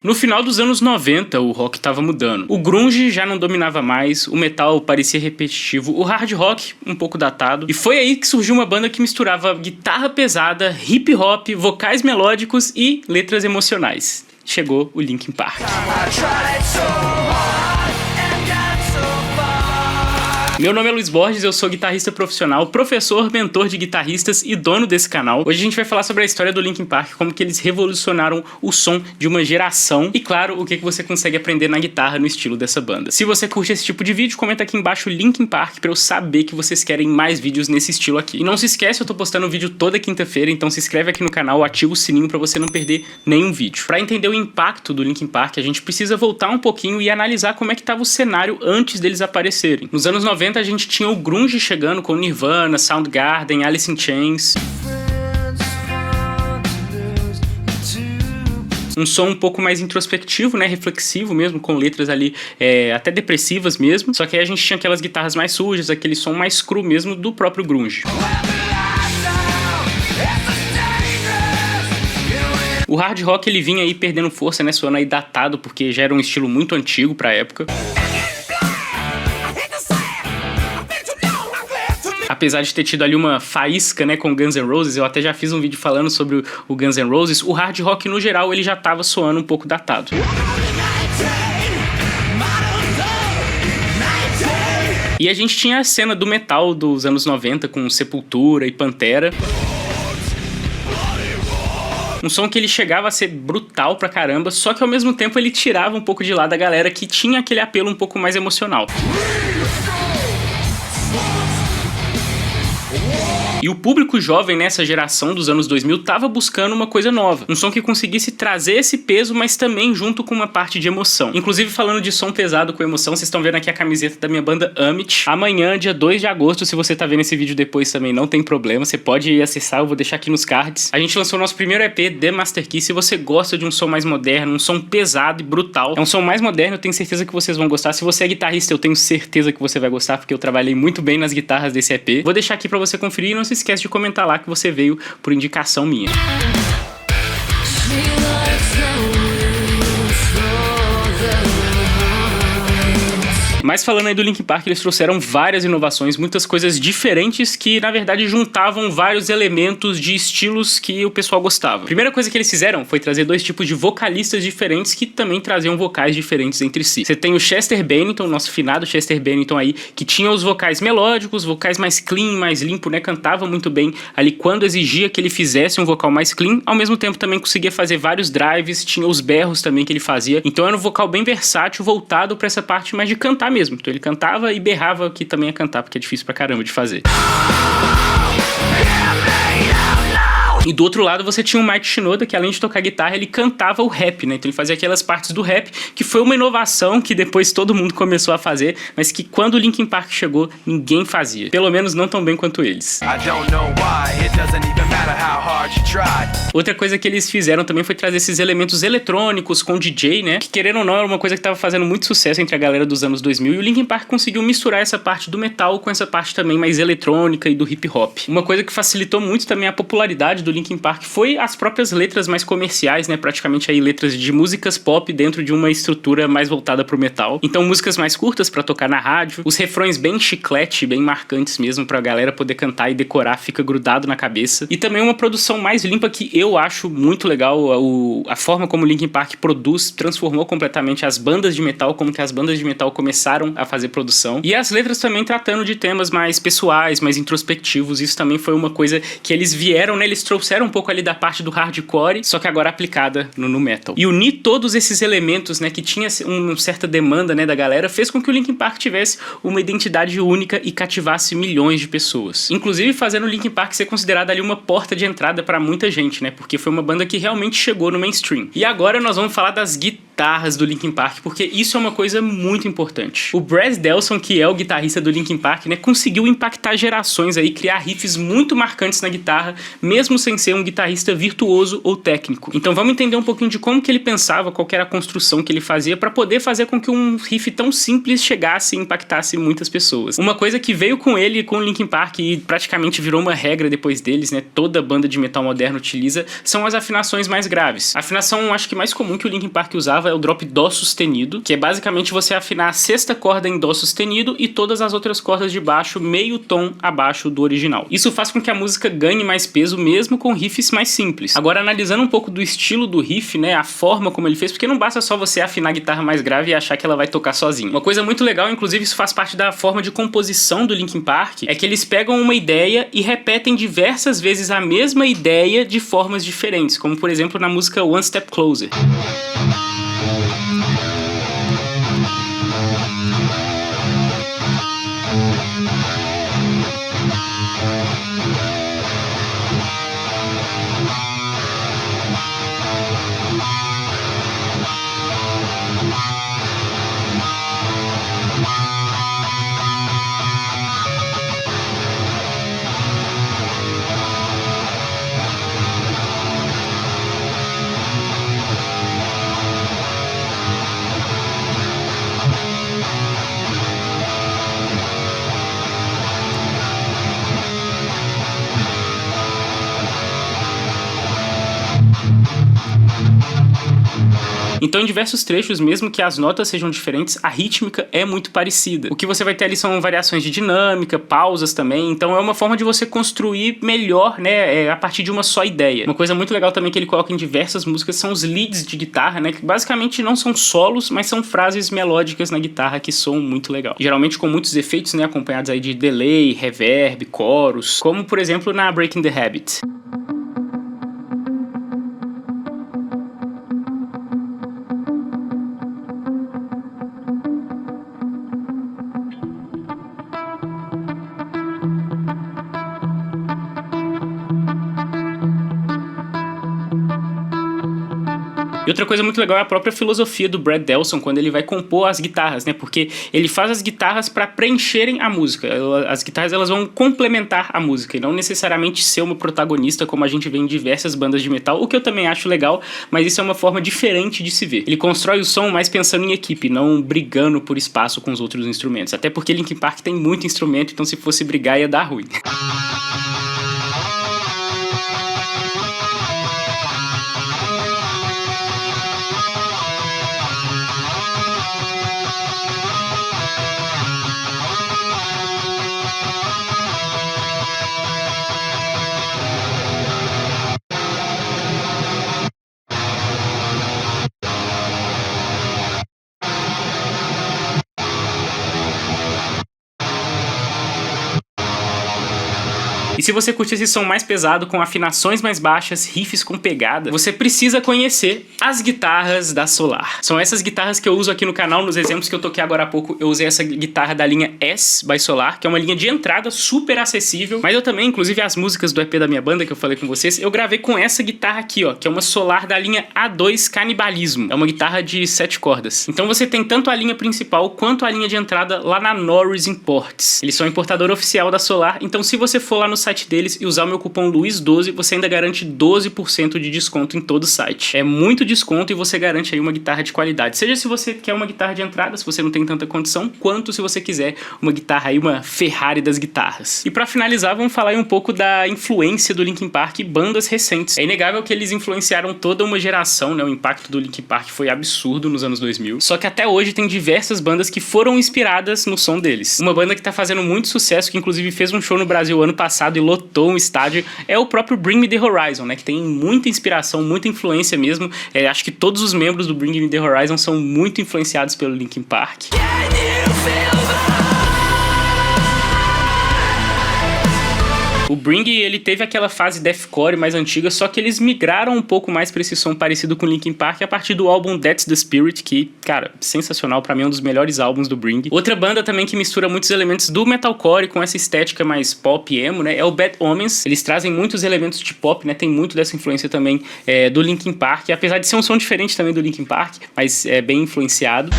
No final dos anos 90, o rock estava mudando. O grunge já não dominava mais, o metal parecia repetitivo, o hard rock um pouco datado. E foi aí que surgiu uma banda que misturava guitarra pesada, hip hop, vocais melódicos e letras emocionais. Chegou o Linkin Park. Meu nome é Luiz Borges, eu sou guitarrista profissional, professor, mentor de guitarristas e dono desse canal. Hoje a gente vai falar sobre a história do Linkin Park, como que eles revolucionaram o som de uma geração e, claro, o que você consegue aprender na guitarra no estilo dessa banda. Se você curte esse tipo de vídeo, comenta aqui embaixo Linkin Park pra eu saber que vocês querem mais vídeos nesse estilo aqui. E não se esquece, eu tô postando vídeo toda quinta-feira, então se inscreve aqui no canal, ativa o sininho pra você não perder nenhum vídeo. Pra entender o impacto do Linkin Park, a gente precisa voltar um pouquinho e analisar como é que tava o cenário antes deles aparecerem. Nos anos 90, a gente tinha o grunge chegando com Nirvana, Soundgarden, Alice in Chains. Um som um pouco mais introspectivo, né, reflexivo mesmo, com letras ali até depressivas mesmo. Só que aí a gente tinha aquelas guitarras mais sujas, aquele som mais cru mesmo do próprio grunge. O hard rock ele vinha aí perdendo força, né, soando aí datado, porque já era um estilo muito antigo pra época. Apesar de ter tido ali uma faísca, né, com Guns N' Roses, eu até já fiz um vídeo falando sobre o Guns N' Roses, o hard rock no geral ele já tava soando um pouco datado. E a gente tinha a cena do metal dos anos 90 com Sepultura e Pantera. Um som que ele chegava a ser brutal pra caramba, só que ao mesmo tempo ele tirava um pouco de lado a galera que tinha aquele apelo um pouco mais emocional. E o público jovem nessa geração dos anos 2000 tava buscando uma coisa nova. Um som que conseguisse trazer esse peso, mas também junto com uma parte de emoção. Inclusive, falando de som pesado com emoção, vocês estão vendo aqui a camiseta da minha banda Amit. Amanhã, dia 2 de agosto, se você tá vendo esse vídeo depois também, não tem problema. Você pode acessar, eu vou deixar aqui nos cards. A gente lançou nosso primeiro EP, The Master Key. Se você gosta de um som mais moderno, um som pesado e brutal, é um som mais moderno, eu tenho certeza que vocês vão gostar. Se você é guitarrista, eu tenho certeza que você vai gostar, porque eu trabalhei muito bem nas guitarras desse EP. Vou deixar aqui pra você conferir e não se esquece de comentar lá que você veio por indicação minha. Mas falando aí do Linkin Park, eles trouxeram várias inovações, muitas coisas diferentes que, na verdade, juntavam vários elementos de estilos que o pessoal gostava. A primeira coisa que eles fizeram foi trazer dois tipos de vocalistas diferentes que também traziam vocais diferentes entre si. Você tem o Chester Bennington, nosso finado Chester Bennington aí, que tinha os vocais melódicos, vocais mais clean, mais limpo, né? Cantava muito bem ali quando exigia que ele fizesse um vocal mais clean, ao mesmo tempo também conseguia fazer vários drives, tinha os berros também que ele fazia. Então era um vocal bem versátil, voltado pra essa parte mais de cantar mesmo. Então ele cantava e berrava que também ia cantar, porque é difícil pra caramba de fazer. E do outro lado você tinha o Mike Shinoda, que além de tocar guitarra, ele cantava o rap, né? Então ele fazia aquelas partes do rap, que foi uma inovação que depois todo mundo começou a fazer, mas que quando o Linkin Park chegou, ninguém fazia. Pelo menos não tão bem quanto eles. Outra coisa que eles fizeram também foi trazer esses elementos eletrônicos com DJ, né? Que querendo ou não, era uma coisa que tava fazendo muito sucesso entre a galera dos anos 2000, e o Linkin Park conseguiu misturar essa parte do metal com essa parte também mais eletrônica e do hip hop. Uma coisa que facilitou muito também a popularidade do Linkin Park foi as próprias letras mais comerciais, né? Praticamente aí letras de músicas pop dentro de uma estrutura mais voltada pro metal. Então músicas mais curtas pra tocar na rádio, os refrões bem chiclete, bem marcantes mesmo pra galera poder cantar e decorar, fica grudado na cabeça. E também uma produção mais limpa que eu acho muito legal. A forma como o Linkin Park produz transformou completamente as bandas de metal, como que as bandas de metal começaram a fazer produção. E as letras também tratando de temas mais pessoais, mais introspectivos. Isso também foi uma coisa que eles vieram, né? Eles trouxeram um pouco ali da parte do hardcore, só que agora aplicada no metal. E unir todos esses elementos, né, que tinha uma certa demanda, né, da galera, fez com que o Linkin Park tivesse uma identidade única e cativasse milhões de pessoas. Inclusive fazendo o Linkin Park ser considerado ali uma porta de entrada pra muita gente, né, porque foi uma banda que realmente chegou no mainstream. E agora nós vamos falar das guitarras guitarras do Linkin Park, porque isso é uma coisa muito importante. O Brad Delson, que é o guitarrista do Linkin Park, né, conseguiu impactar gerações aí, criar riffs muito marcantes na guitarra, mesmo sem ser um guitarrista virtuoso ou técnico. Então vamos entender um pouquinho de como que ele pensava, qual que era a construção que ele fazia para poder fazer com que um riff tão simples chegasse e impactasse muitas pessoas. Uma coisa que veio com ele e com o Linkin Park e praticamente virou uma regra depois deles, né, toda banda de metal moderno utiliza, são as afinações mais graves. A afinação, acho que mais comum que o Linkin Park usava é o drop dó sustenido, que é basicamente você afinar a sexta corda em dó sustenido e todas as outras cordas de baixo meio tom abaixo do original. Isso faz com que a música ganhe mais peso mesmo com riffs mais simples. Agora, analisando um pouco do estilo do riff, né, a forma como ele fez, porque não basta só você afinar a guitarra mais grave e achar que ela vai tocar sozinha. Uma coisa muito legal, inclusive isso faz parte da forma de composição do Linkin Park, é que eles pegam uma ideia e repetem diversas vezes a mesma ideia de formas diferentes, como por exemplo na música One Step Closer. Então, em diversos trechos, mesmo que as notas sejam diferentes, a rítmica é muito parecida. O que você vai ter ali são variações de dinâmica, pausas também, então é uma forma de você construir melhor, né, a partir de uma só ideia. Uma coisa muito legal também que ele coloca em diversas músicas são os leads de guitarra, né, que basicamente não são solos, mas são frases melódicas na guitarra que soam muito legal. Geralmente com muitos efeitos, né, acompanhados aí de delay, reverb, coros, como por exemplo na Breaking the Habit. E outra coisa muito legal é a própria filosofia do Brad Delson quando ele vai compor as guitarras, né? Porque ele faz as guitarras para preencherem a música. As guitarras elas vão complementar a música e não necessariamente ser uma protagonista como a gente vê em diversas bandas de metal, o que eu também acho legal, mas isso é uma forma diferente de se ver. Ele constrói o som mais pensando em equipe, não brigando por espaço com os outros instrumentos. Até porque Linkin Park tem muito instrumento, então se fosse brigar ia dar ruim. E se você curte esse som mais pesado, com afinações mais baixas, riffs com pegada, você precisa conhecer as guitarras da Solar. São essas guitarras que eu uso aqui no canal, nos exemplos que eu toquei agora há pouco, eu usei essa guitarra da linha S by Solar, que é uma linha de entrada super acessível, mas eu também, inclusive as músicas do EP da minha banda que eu falei com vocês, eu gravei com essa guitarra aqui, ó, que é uma Solar da linha A2 Canibalismo. É uma guitarra de 7 cordas. Então você tem tanto a linha principal quanto a linha de entrada lá na Norris Imports. Eles são importador oficial da Solar, então se você for lá no site deles e usar o meu cupom LUIS12, você ainda garante 12% de desconto em todo o site. É muito desconto e você garante aí uma guitarra de qualidade. Seja se você quer uma guitarra de entrada, se você não tem tanta condição, quanto se você quiser uma guitarra aí, uma Ferrari das guitarras. E pra finalizar, vamos falar aí um pouco da influência do Linkin Park e bandas recentes. É inegável que eles influenciaram toda uma geração, né? O impacto do Linkin Park foi absurdo nos anos 2000. Só que até hoje tem diversas bandas que foram inspiradas no som deles. Uma banda que tá fazendo muito sucesso, que inclusive fez um show no Brasil ano passado e lotou um estádio, é o próprio Bring Me The Horizon, né, que tem muita inspiração, muita influência mesmo. Acho que todos os membros do Bring Me The Horizon são muito influenciados pelo Linkin Park. O Bring, ele teve aquela fase deathcore mais antiga, só que eles migraram um pouco mais pra esse som parecido com Linkin Park a partir do álbum That's the Spirit, que, cara, sensacional, pra mim é um dos melhores álbuns do Bring. Outra banda também que mistura muitos elementos do metalcore com essa estética mais pop e emo, né, é o Bad Omens. Eles trazem muitos elementos de pop, né, tem muito dessa influência também do Linkin Park, apesar de ser um som diferente também do Linkin Park, mas é bem influenciado.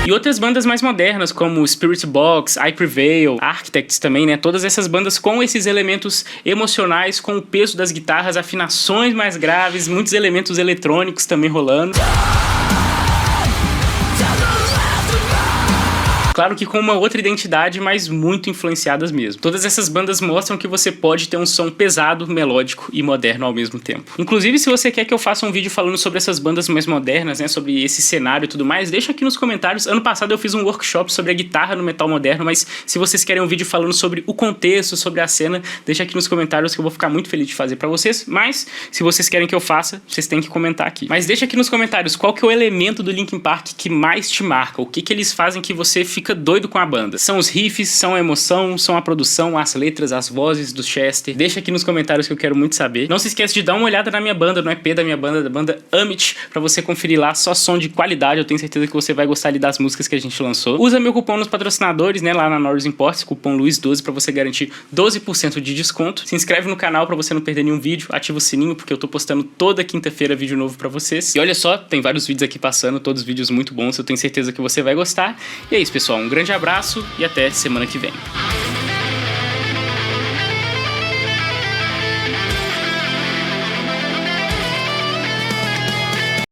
E outras bandas mais modernas, como Spirit Box, I Prevail, Architects também, né? Todas essas bandas com esses elementos emocionais, com o peso das guitarras, afinações mais graves, muitos elementos eletrônicos também rolando. Claro que com uma outra identidade, mas muito influenciadas mesmo. Todas essas bandas mostram que você pode ter um som pesado, melódico e moderno ao mesmo tempo. Inclusive, se você quer que eu faça um vídeo falando sobre essas bandas mais modernas, né, sobre esse cenário e tudo mais, deixa aqui nos comentários. Ano passado eu fiz um workshop sobre a guitarra no metal moderno, mas se vocês querem um vídeo falando sobre o contexto, sobre a cena, deixa aqui nos comentários que eu vou ficar muito feliz de fazer pra vocês. Mas, se vocês querem que eu faça, vocês têm que comentar aqui. Mas deixa aqui nos comentários qual que é o elemento do Linkin Park que mais te marca, o que que eles fazem que você fica doido com a banda. São os riffs, são a emoção, são a produção, as letras, as vozes do Chester. Deixa aqui nos comentários que eu quero muito saber. Não se esqueça de dar uma olhada na minha banda, no EP da minha banda, da banda Amit, pra você conferir lá, só som de qualidade. Eu tenho certeza que você vai gostar ali das músicas que a gente lançou. Usa meu cupom nos patrocinadores, né, lá na Norris Imports, cupom Luiz12, pra você garantir 12% de desconto. Se inscreve no canal pra você não perder nenhum vídeo, ativa o sininho, porque eu tô postando toda quinta-feira vídeo novo pra vocês. E olha só, tem vários vídeos aqui passando, todos vídeos muito bons, eu tenho certeza que você vai gostar. E é isso, pessoal, um grande abraço e até semana que vem.